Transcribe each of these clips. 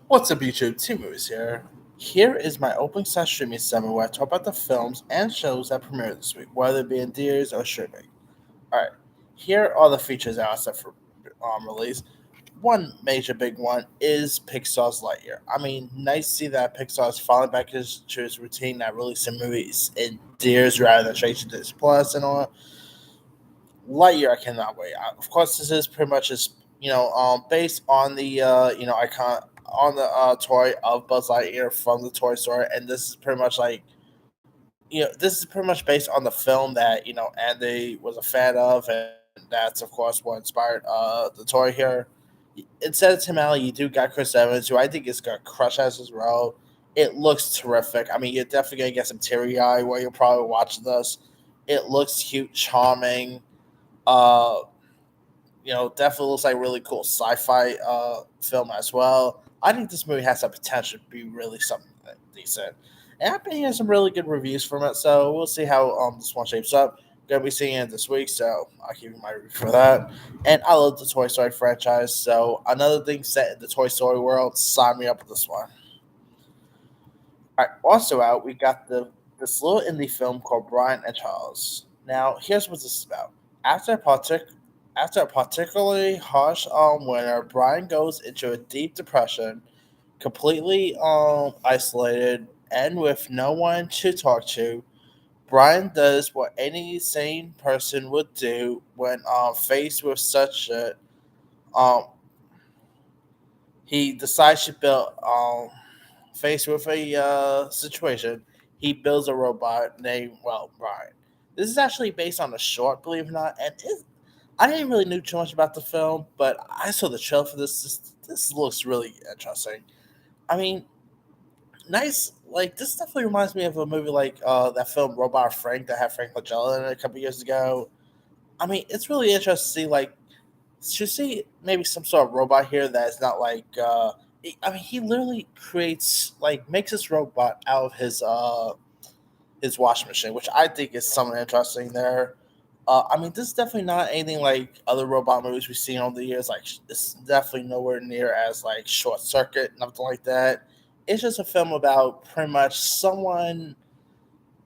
What's up, YouTube? Two Movies here. Here is my opening slash streaming segment where I talk about the films and shows that premiered this week, whether it be in theaters or streaming. Alright, here are the features that are set for release. One major big one is Pixar's Lightyear. I mean, nice to see that Pixar is falling back to its routine that releasing movies in theaters rather than straight to Disney Plus and all. Lightyear, I cannot wait. Of course, this is pretty much just based on the icon on the toy of Buzz Lightyear from the Toy Story, and this is pretty much like this is pretty much based on the film that Andy was a fan of, and that's of course what inspired the toy here. Instead of Tim Allen, you do got Chris Evans, who I think is gonna crush as his role. It looks terrific. I mean, you're definitely gonna get some teary eye while you're probably watching this. It looks cute, charming. Uh, definitely looks like a really cool sci-fi film as well. I think this movie has the potential to be really something decent. And I've been hearing some really good reviews from it, so we'll see how this one shapes up. Gonna be seeing it this week, so I'll give you my review for that. And I love the Toy Story franchise, so another thing set in the Toy Story world, sign me up with this one. All right, also out, we got this little indie film called Brian and Charles. Now, here's what this is about. After a after a particularly harsh winter, Brian goes into a deep depression, completely isolated, and with no one to talk to. Brian does what any sane person would do when faced with such shit. Um, he decides to build faced with a situation, he builds a robot named, well, Brian. This is actually based on a short, believe it or not, and I didn't really know too much about the film, but I saw the trailer for this. This looks really interesting. I mean, nice. Like this definitely reminds me of a movie like that film Robot Frank that had Frank Langella in it a couple years ago. I mean, it's really interesting to see to see maybe some sort of robot here that is not like I mean, he literally creates like makes this robot out of his washing machine, which I think is something interesting there. I mean, this is definitely not anything like other robot movies we've seen over the years. Like, it's definitely nowhere near as like Short Circuit, nothing like that. It's just a film about pretty much someone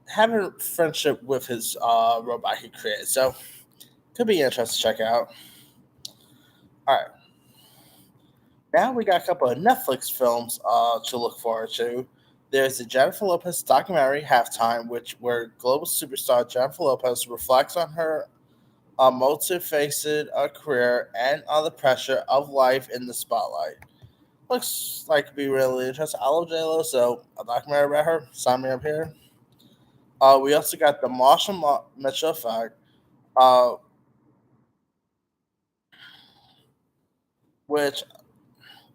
having a friendship with his robot he created. So, could be interesting to check out. All right, now we got a couple of Netflix films to look forward to. There's the Jennifer Lopez documentary Halftime, which where global superstar Jennifer Lopez reflects on her a multifaceted career and on the pressure of life in the spotlight. Looks like it'd be really interesting. I love JLo, so a documentary about her. Sign me up here. We also got the Marshall Mitchell Effect, uh, which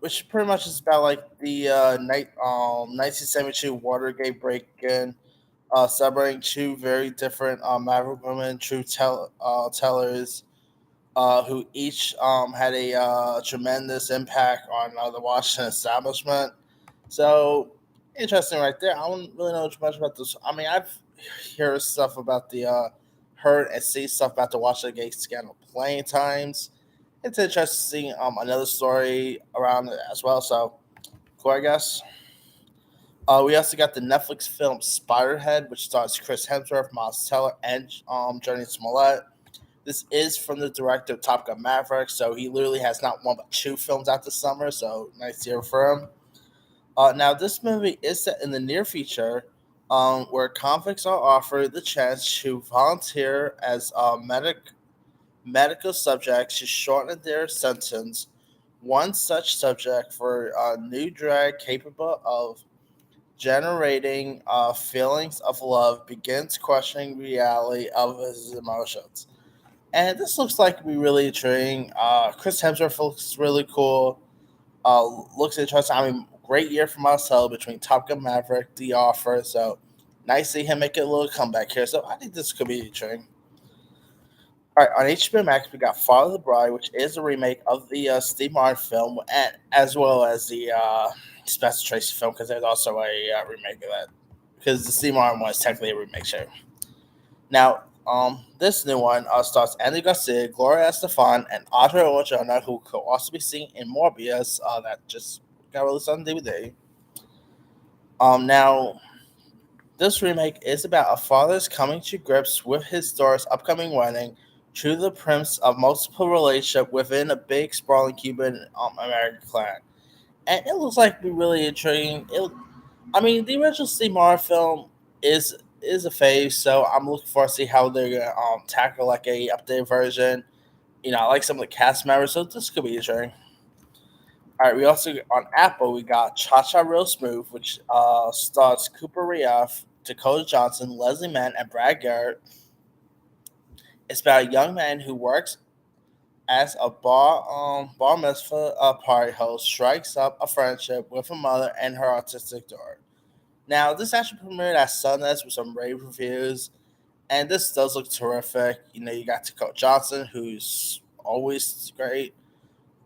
which pretty much is about like the 1972 Watergate break-in, celebrating two very different Maverick women, tellers, who each had a tremendous impact on the Washington establishment. So interesting, right there. I don't really know too much about this. I mean, I've heard stuff about the heard and see stuff about the Washington Gate scandal plenty of times. It's interesting seeing another story around it as well. So cool, I guess. We also got the Netflix film Spiderhead, which stars Chris Hemsworth, Miles Teller, and Journey Smollett. This is from the director of Top Gun Maverick, so he literally has not one but two films out this summer. So nice year for him. Now, this movie is set in the near future, where convicts are offered the chance to volunteer as medical subjects to shorten their sentence. One such subject for a new drug capable of generating feelings of love begins questioning reality of his emotions. And this looks like to be really intriguing. Chris Hemsworth looks really cool. Looks interesting. I mean, great year for Marcel between Top Gun Maverick, The Offer. So nice to see him make a little comeback here. So I think this could be intriguing. All right, on HBO Max, we got Father the Bride, which is a remake of the Steve Martin film, and as well as the Spencer Tracy film, because there's also a remake of that. Because the Steve Martin one is technically a remake show. Now, this new one stars Andy Garcia, Gloria Estefan, and Audrey Ojona, who could also be seen in Morbius, that just got released on DVD. Now this remake is about a father's coming to grips with his daughter's upcoming wedding through the premise of multiple relationship within a big sprawling Cuban American clan. And it looks like be really intriguing. I mean, the original Steve Martin film is a phase, so I'm looking forward to see how they're gonna tackle like a updated version. I like some of the cast members, so this could be intriguing. All right, we also on Apple we got Cha Cha Real Smooth, which stars Cooper Rieff, Dakota Johnson, Leslie Mann, and Brad Garrett. It's about a young man who works as a bar mitzvah party host, strikes up a friendship with a mother and her autistic daughter. Now, this actually premiered at Sundance with some rave reviews, and this does look terrific. You got Dakota Johnson, who's always great.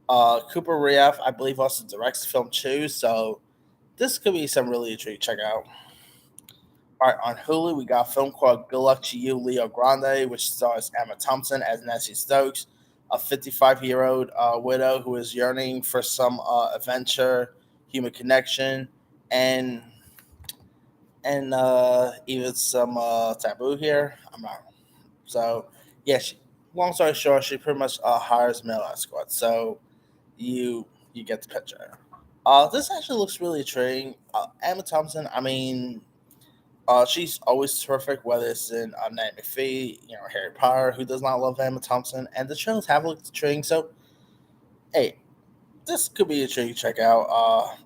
Cooper Rieff, I believe, also directs the film too, so this could be some really intriguing. Check out. All right, on Hulu, we got a film called Good Luck to You, Leo Grande, which stars Emma Thompson as Nancy Stokes, a 55-year-old widow who is yearning for some adventure, human connection, and even some taboo here. I'm not. So, yeah, long story short, she pretty much hires male escorts. So you get the picture. This actually looks really intriguing. Emma Thompson, I mean, she's always terrific, whether it's in Night McPhee, Harry Potter. Who does not love Emma Thompson? And the trailers have looked intriguing. So, hey, this could be intriguing to check out.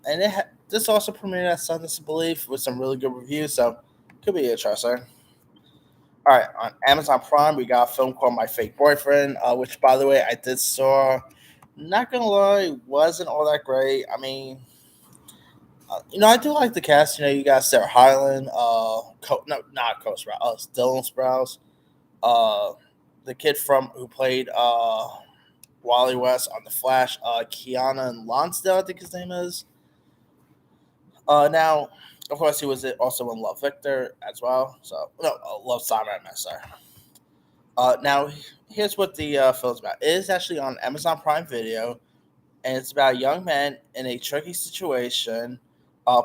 This also premiered at Sundance, I believe, with some really good reviews. So, could be interesting. All right, on Amazon Prime, we got a film called My Fake Boyfriend, which, by the way, I did saw. Not gonna lie, wasn't all that great. I mean, I do like the cast. You got Sarah Hyland, no, not Coach Sprouse, Dylan Sprouse, uh, the kid from who played Wally West on The Flash, Keanu Lonsdale, I think his name is. Now, of course, he was also in Love Victor as well. So, no, Love Simon, I meant, sorry. Now, here's what the film's about. It is actually on Amazon Prime Video, and it's about a young man in a tricky situation,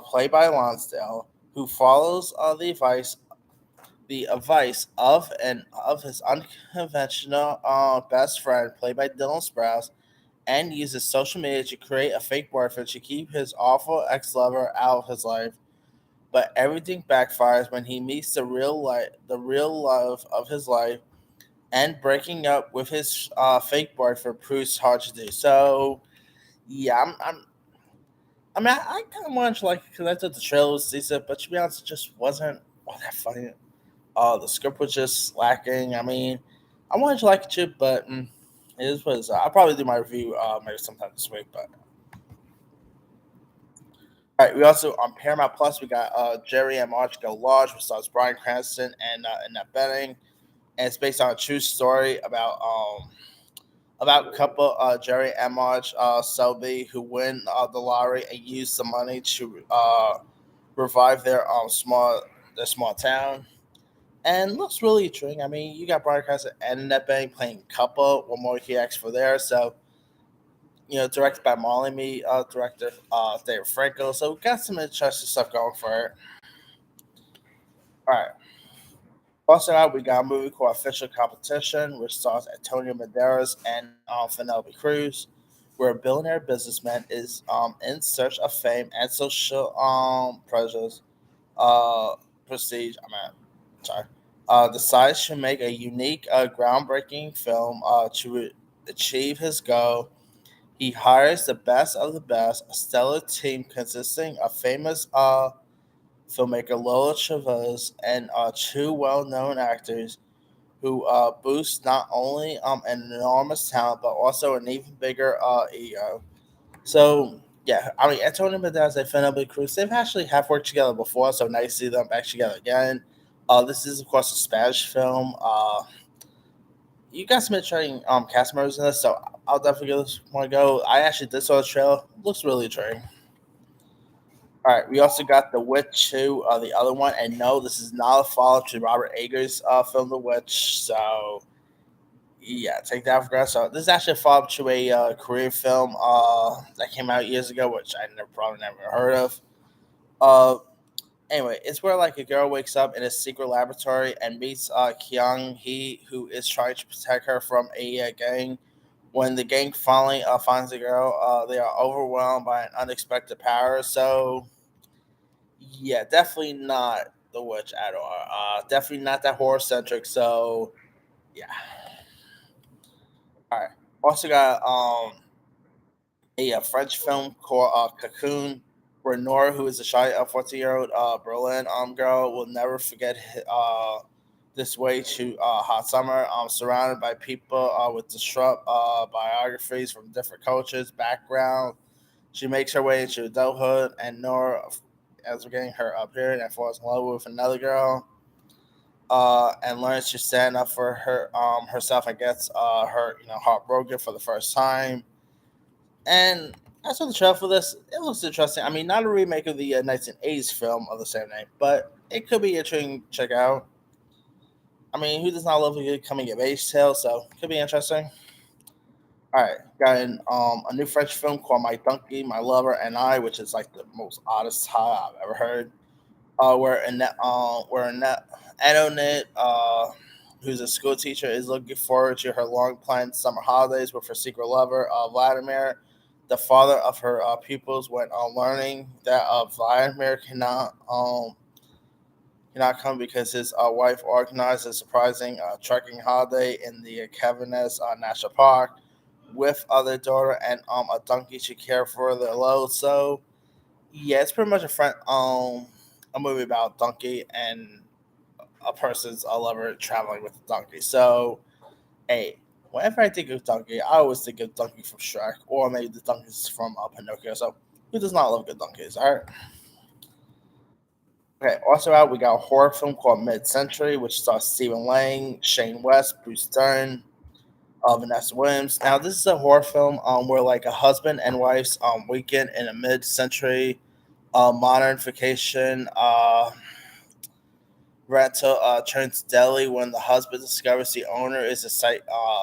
played by Lonsdale, who follows the advice of his unconventional best friend, played by Dylan Sprouse, and uses social media to create a fake boyfriend to keep his awful ex-lover out of his life. But everything backfires when he meets the real love of his life, and breaking up with his fake boyfriend proves hard to do. So, yeah, I mean, I kind of wanted to like it because I thought the trailer was decent, but to be honest, it just wasn't all that funny. The script was just lacking. I mean, I wanted to like it too, but it is what it is. I'll probably do my review maybe sometime this week. But all right, we also on Paramount Plus we got Jerry and Marge Go Large, which stars Bryan Cranston and Annette Bening, and it's based on a true story about couple Jerry and Marge Selby who win the lottery and use the money to revive their small town. And looks really intriguing. I mean, you got Bryan Cranston and Annette Bening playing couple. One more key acts for there. So, directed by Molly Me, director David Franco. So we got some interesting stuff going for it. All right. Also out, we got a movie called Official Competition, which stars Antonio Banderas and Penelope Cruz, where a billionaire businessman is in search of fame and social pressures, uh, prestige. Sorry. Decides to make a unique, groundbreaking film achieve his goal. He hires the best of the best, a stellar team consisting of famous filmmaker Lola Chavez and two well-known actors who boost not only an enormous talent but also an even bigger ego. So yeah, I mean Antonio Banderas and Penelope Cruz, they've actually have worked together before, so nice to see them back together again. This is of course a Spanish film. You got some interesting cast members in this, so I'll definitely give this one a go. I actually did saw the trailer; looks really intriguing. All right, we also got The Witch 2, the other one, and no, this is not a follow-up to Robert Eggers' film The Witch. So Yeah, take that for granted. So this is actually a follow up to a Korean film that came out years ago, which I never probably never heard of. Uh, Anyway, it's where like a girl wakes up in a secret laboratory and meets Kyung Hee, who is trying to protect her from a gang. When the gang finally finds the girl, they are overwhelmed by an unexpected power. So yeah, definitely not the witch at all. Definitely not that horror centric. So yeah, all right. Also got a French film called Cocoon, where Nora, who is a shy 14-year-old Berlin girl, will never forget this way to hot summer, surrounded by people with disrupt biographies from different cultures, background. She makes her way into adulthood, and Nora, as we're getting her up here, and falls in love with another girl. And learns to stand up for herself and gets her heartbroken for the first time. And I saw the trailer for this. It looks interesting. I mean, not a remake of the 1980s film of the same name, but it could be interesting to check out. I mean, who does not love a good coming of age tale? So it could be interesting. All right, got a new French film called My Donkey, My Lover, and I, which is like the most oddest title I've ever heard. Where Annette Anonit, who's a school teacher, is looking forward to her long planned summer holidays with her secret lover, Vladimir, the father of her pupils. When learning that Vladimir cannot come because his wife organized a surprising trekking holiday in the Cavaness National Park with other daughter and a donkey to care for their load. So yeah, it's pretty much a movie about donkey and a person's a lover traveling with a donkey. So hey, whenever I think of donkey, I always think of donkey from Shrek, or maybe the donkeys from Pinocchio. So who does not love good donkeys? All right. Okay. Also out, we got a horror film called Mid Century, which stars Stephen Lang, Shane West, Bruce Dern, Vanessa Williams. Now, this is a horror film where like a husband and wife's weekend in a mid-century modernification rental turns deadly when the husband discovers the owner is a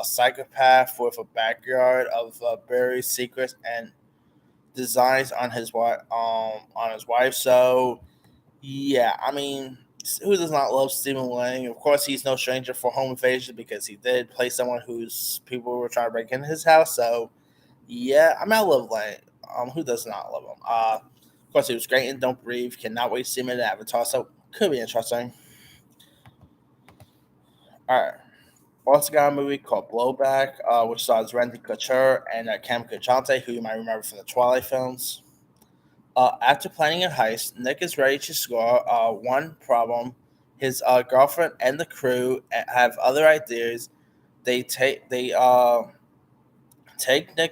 psychopath with a backyard of buried secrets and designs on his wife. So yeah, I mean, who does not love Stephen Lang? Of course, he's no stranger for home invasion because he did play someone whose people were trying to break into his house. So yeah, I mean, I love Lang. Who does not love him? Of course, he was great in Don't Breathe. Cannot wait to see him in Avatar. So could be interesting. All right. Also got a movie called Blowback, which stars Randy Couture and Cam Kachante, who you might remember from the Twilight films. After planning a heist, Nick is ready to score. One problem: his girlfriend and the crew have other ideas. They take Nick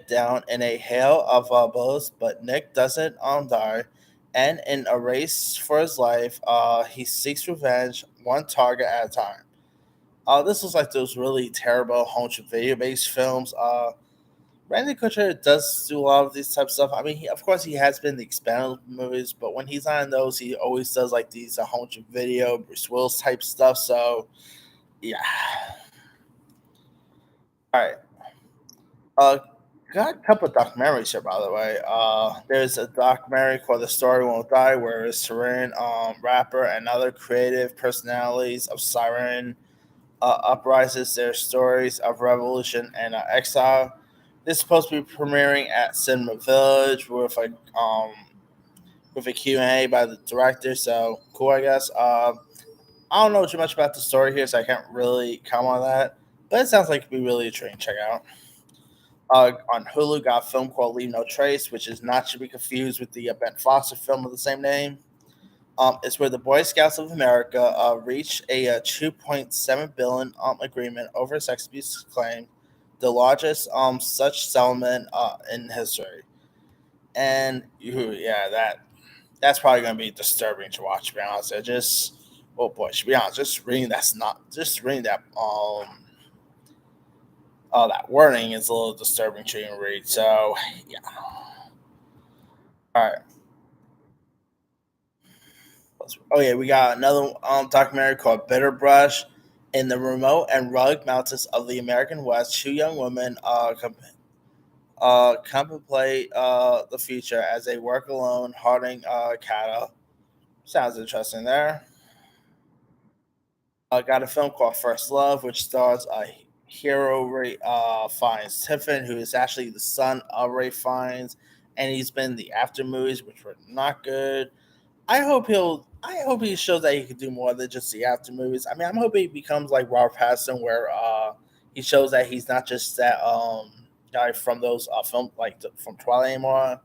down in a hail of bullets, but Nick doesn't die. And in a race for his life, he seeks revenge, one target at a time. This was like those really terrible home video based films. Randy Kutcher does do a lot of these type of stuff. I mean, of course, he has been in the expanded movies, but when he's not in those, he always does like these home video, Bruce Willis type stuff. So yeah. All right. Uh, got a couple of documentaries here, by the way. There's a documentary called "The Story Won't Die," where a Syrian rapper and other creative personalities of Syrian uprises their stories of revolution and exile. This is supposed to be premiering at Cinema Village with a Q&A by the director. So cool, I guess. I don't know too much about the story here, so I can't really comment on that. But it sounds like it'd be really intriguing. Check out. On Hulu, got a film called Leave No Trace, which is not to be confused with the Ben Foster film of the same name. It's where the Boy Scouts of America reached a 2.7 billion agreement over a sex abuse claim, the largest such settlement in history. And yeah, that's probably going to be disturbing to watch. To be honest, I just oh boy, to be honest, just reading that warning is a little disturbing to even read. So yeah, all right. Oh yeah, we got another documentary called Bitter Brush. In the remote and rugged mountains of the American West, two young women contemplate the future as they work alone, herding cattle. Sounds interesting there. Got a film called First Love, which stars a hero Ray Fiennes Tiffin, who is actually the son of Ray Fiennes, and he's been in the after movies, which were not good. I hope he shows that he can do more than just the after movies. I mean, I'm hoping he becomes like Robert Pattinson, where he shows that he's not just that guy from those film like from Twilight anymore,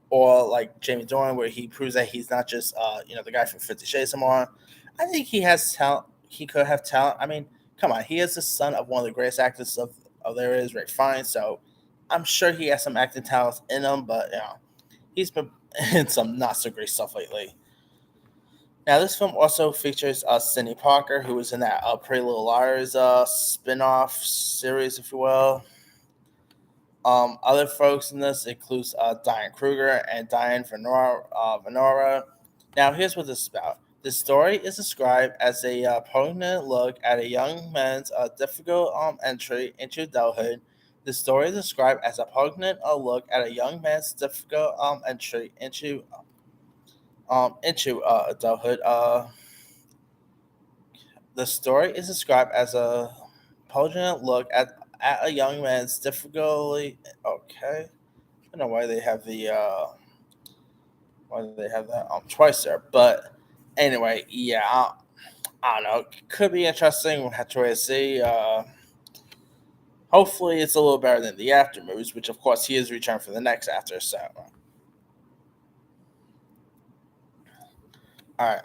or like Jamie Dornan, where he proves that he's not just the guy from 50 Shades anymore. I think he has talent. He could have talent. I mean, come on, he is the son of one of the greatest actors of there is, Rick Fine. So I'm sure he has some acting talents in him, but he's been in some not so great stuff lately. Now, this film also features Sidney Parker, who was in that Pretty Little Liars spin-off series, if you will. Other folks in this includes Diane Kruger and Diane Venora. Now, here's what this is about. The story is described as a poignant look at a young man's difficult entry into adulthood. The story is described as a poignant look at a young man's difficult entry into adulthood. The story is described as a poignant look at a young man's difficulty. Okay, I don't know why they have that twice there, but anyway, yeah, I don't know. Could be interesting. We'll have to wait and see. Hopefully, it's a little better than the after movies, which of course he is returned for the next after. So, all right.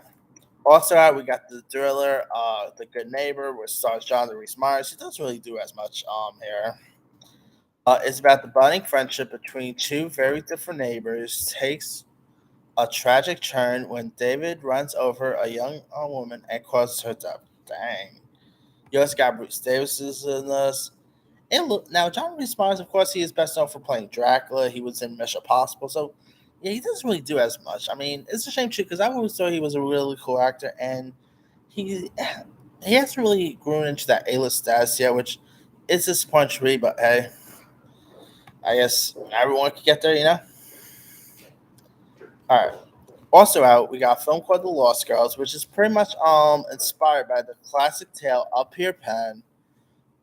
Also, we got the thriller, The Good Neighbor, which stars John Reese Myers. He doesn't really do as much here. It's about the budding friendship between two very different neighbors takes a tragic turn when David runs over a young woman and causes her death. Dang. You also got Bruce Davis is in this. And look, now John Reese Myers, of course, he is best known for playing Dracula. He was in Mission Possible, so yeah, he doesn't really do as much. I mean, it's a shame too because I always thought he was a really cool actor, and he he hasn't really grown into that A-list status yet, which is disappointing to me. But hey, I guess everyone could get there, you know. All right. Also out, we got a film called The Lost Girls, which is pretty much inspired by the classic tale of Peter Pan.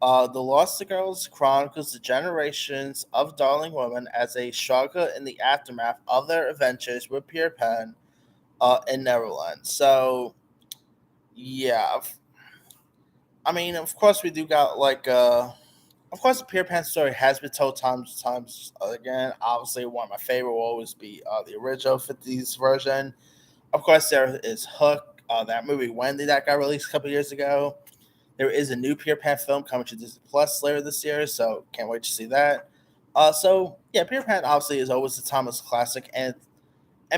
The Lost Girls chronicles the generations of Darling Women as they struggle in the aftermath of their adventures with Peter Pan in Neverland. So, yeah, I mean, of course, we do got like, of course, the Peter Pan story has been told times again. Obviously, one of my favorite will always be the original 50s version. Of course, there is Hook, that movie Wendy that got released a couple years ago. There is a new Peter Pan film coming to Disney Plus later this year, so can't wait to see that. So yeah, Peter Pan obviously is always a timeless classic, and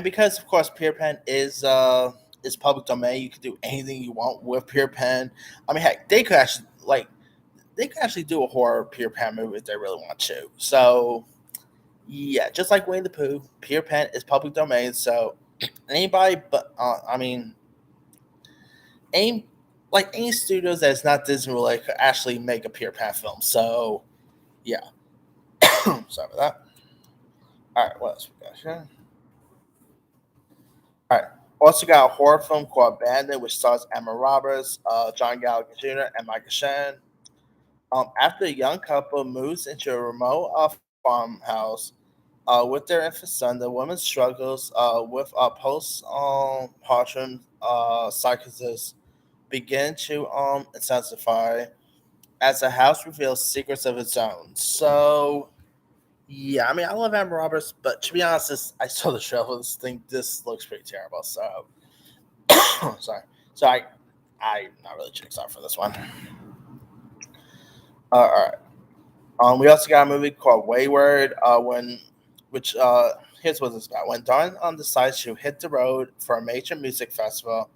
because of course Peter Pan is public domain, you can do anything you want with Peter Pan. I mean, heck, they could actually do a horror Peter Pan movie if they really want to. So yeah, just like Winnie the Pooh, Peter Pan is public domain, so anybody but I mean any any studios that's not Disney related could actually make a Peter Pan film. So yeah, sorry about that. All right, what else we got here? All right, also got a horror film called Bandit, which stars Emma Roberts, John Gallagher Jr., and Michael Shannon. After a young couple moves into a remote farmhouse with their infant son, the woman struggles with a post-partrum psychosis begin to intensify as the house reveals secrets of its own. So, yeah, I mean, I love Amber Roberts, but to be honest, I saw the trailer. This thing, this looks pretty terrible. So, sorry. So I'm not really too excited for this one. All right. We also got a movie called Wayward. Which here's what it's about. When Dawn decides to hit the road for a major music festival,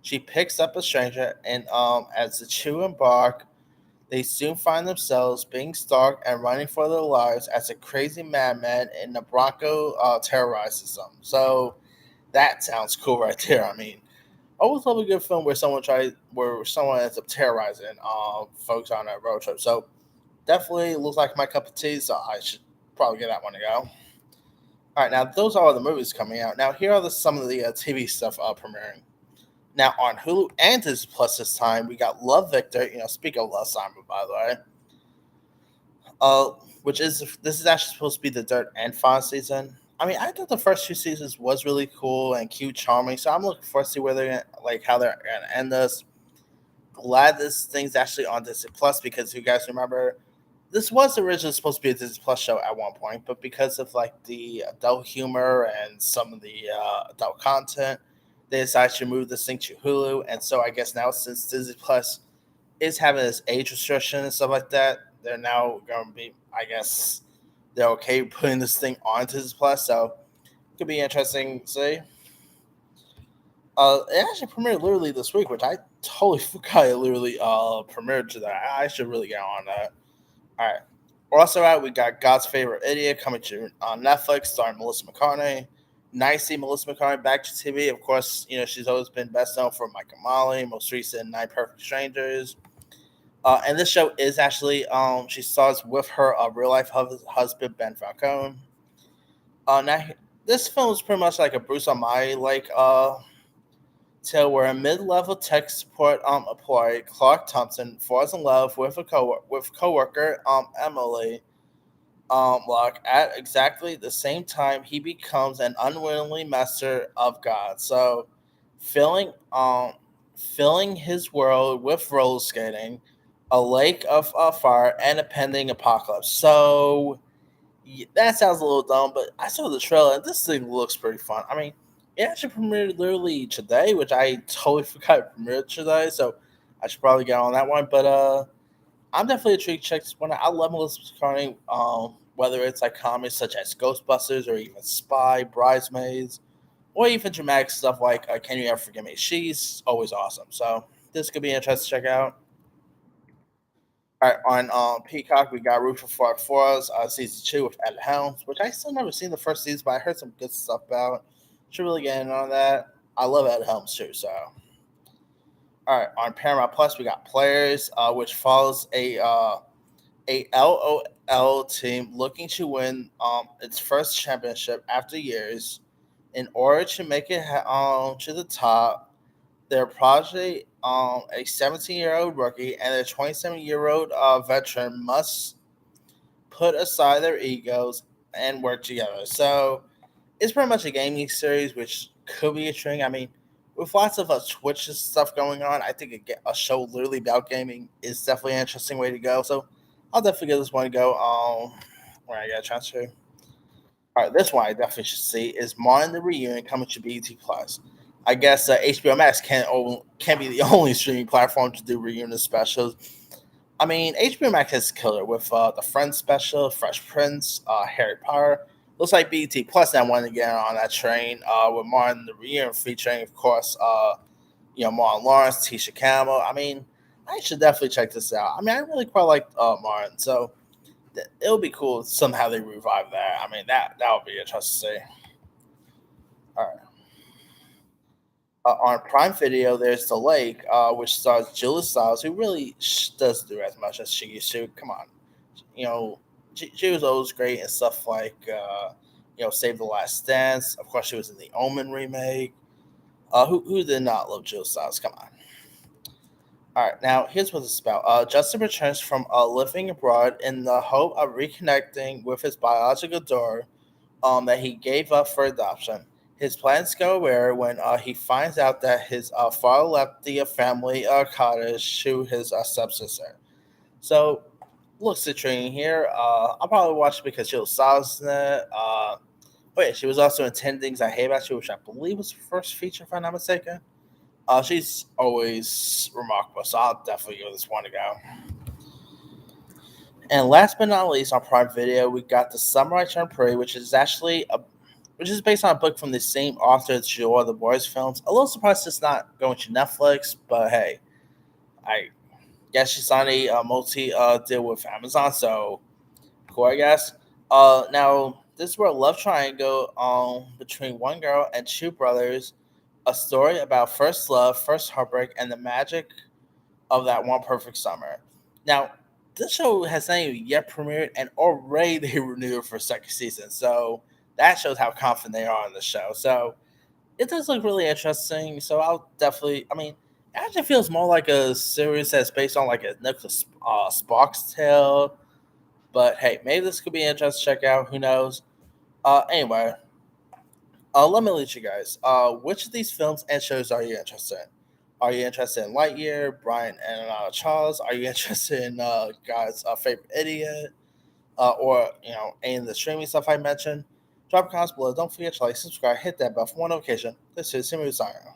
she picks up a stranger, and as the two embark, they soon find themselves being stalked and running for their lives as a crazy madman in the Bronco terrorizes them. So that sounds cool right there. I mean, Always love a good film where someone ends up terrorizing folks on a road trip. So definitely looks like my cup of tea. So I should probably get that one to go. All right, now those are all the movies coming out. Now here are some of the TV stuff premiering. Now on Hulu and Disney Plus this time, we got Love Victor. Speak of Love Simon, by the way. Uh, which is this is actually supposed to be the third and final season. I mean, I thought the first two seasons was really cool and cute, charming. So I'm looking forward to see where they're gonna, like how they're gonna end this. Glad this thing's actually on Disney Plus because if you guys remember, this was originally supposed to be a Disney Plus show at one point, but because of like the adult humor and some of the adult content, they decided to move this thing to Hulu. And so I guess now since Disney Plus is having this age restriction and stuff like that, they're now going to be, I guess, they're okay putting this thing on Disney Plus. So it could be interesting to see. It actually premiered literally this week, which I totally forgot it literally premiered today. I should really get on that. All right. Also out, we got God's Favorite Idiot coming to on Netflix, starring Melissa McCartney. Nice to see Melissa McCartney back to TV. Of course, she's always been best known for Mike and Molly, most recent Nine Perfect Strangers. And this show is actually she stars with her real life husband Ben Falcone. Now this film is pretty much like a Bruce Almighty like tale where a mid-level tech support employee Clark Thompson falls in love with a coworker Emily Locke at exactly the same time he becomes an unwillingly master of God. So filling filling his world with roller skating, a lake of fire, and a pending apocalypse. So that sounds a little dumb, but I saw the trailer and this thing looks pretty fun. I mean, it actually premiered literally today, which I totally forgot it premiered today, so I should probably get on that one. But I'm definitely intrigued to check this one out. I love Melissa McCartney, whether it's like comedies such as Ghostbusters or even Spy, Bridesmaids, or even dramatic stuff like Can You Ever Forgive Me? She's always awesome. So this could be interesting to check out. All right, on Peacock, we got Root for Fork Us, season two with Ed Helms, which I still never seen the first season, but I heard some good stuff about. Should really get in on that. I love Ed Helms too. So, all right, on Paramount Plus, we got Players, which follows a LOL team looking to win its first championship after years. In order to make it to the top, their prodigy, a 17-year-old rookie, and a 27-year-old veteran must put aside their egos and work together. So it's pretty much a gaming series, which could be intriguing. I mean, with lots of Twitch stuff going on, I think a show literally about gaming is definitely an interesting way to go. So I'll definitely give this one a go when I get a chance to. All right, this one I definitely should see is Martin the Reunion coming to BET Plus. I guess HBO Max can't be the only streaming platform to do reunion specials. I mean, HBO Max has killer with the Friends special, Fresh Prince, Harry Potter. Looks like BET Plus now wanting to get on that train with Martin the Reunion featuring, of course, Martin Lawrence, Tisha Campbell. I mean, I should definitely check this out. I mean, I really quite like Martin, so it'll be cool if somehow they revive that. I mean, that would be interesting to see. All right. On Prime Video, there's The Lake, which stars Julia Stiles, who really doesn't do as much as she used to. Come on, you know, she was always great and stuff like Save the Last Dance. Of course, she was in the Omen remake. Who did not love Julia Stiles? Come on. All right, now here's what it's about. Justin returns from living abroad in the hope of reconnecting with his biological daughter that he gave up for adoption. His plans go awry when he finds out that his father left the family cottage to his stepsister. So, looks intriguing here. I'll probably watch it because Jill Stiles in it. Wait, she was also in 10 Things I Hate About You, which I believe was her first feature, if I'm not mistaken. She's always remarkable, so I'll definitely give this one a go. And last but not least, on Prime Video, we got The Samurai Champloo, which is based on a book from the same author as Joe the Boys films. A little surprised it's not going to Netflix, but hey, I guess she signed a multi deal with Amazon, so cool, I guess. Now this is where a love triangle between one girl and two brothers a story about first love, first heartbreak, and the magic of that one perfect summer. Now, this show has not even yet premiered, and already they renewed for a second season. So that shows how confident they are on the show. So it does look really interesting. So I'll definitely. I mean, it actually feels more like a series that's based on like a Nicholas Sparks tale. But hey, maybe this could be interesting to check out. Who knows? Anyway, let me lead you guys. Which of these films and shows are you interested in? Are you interested in Lightyear, Brian and Charles? Are you interested in God's favorite idiot, or any of the streaming stuff I mentioned? Drop comments below. Don't forget to like, subscribe, hit that bell for more notification. This is Simon Designer.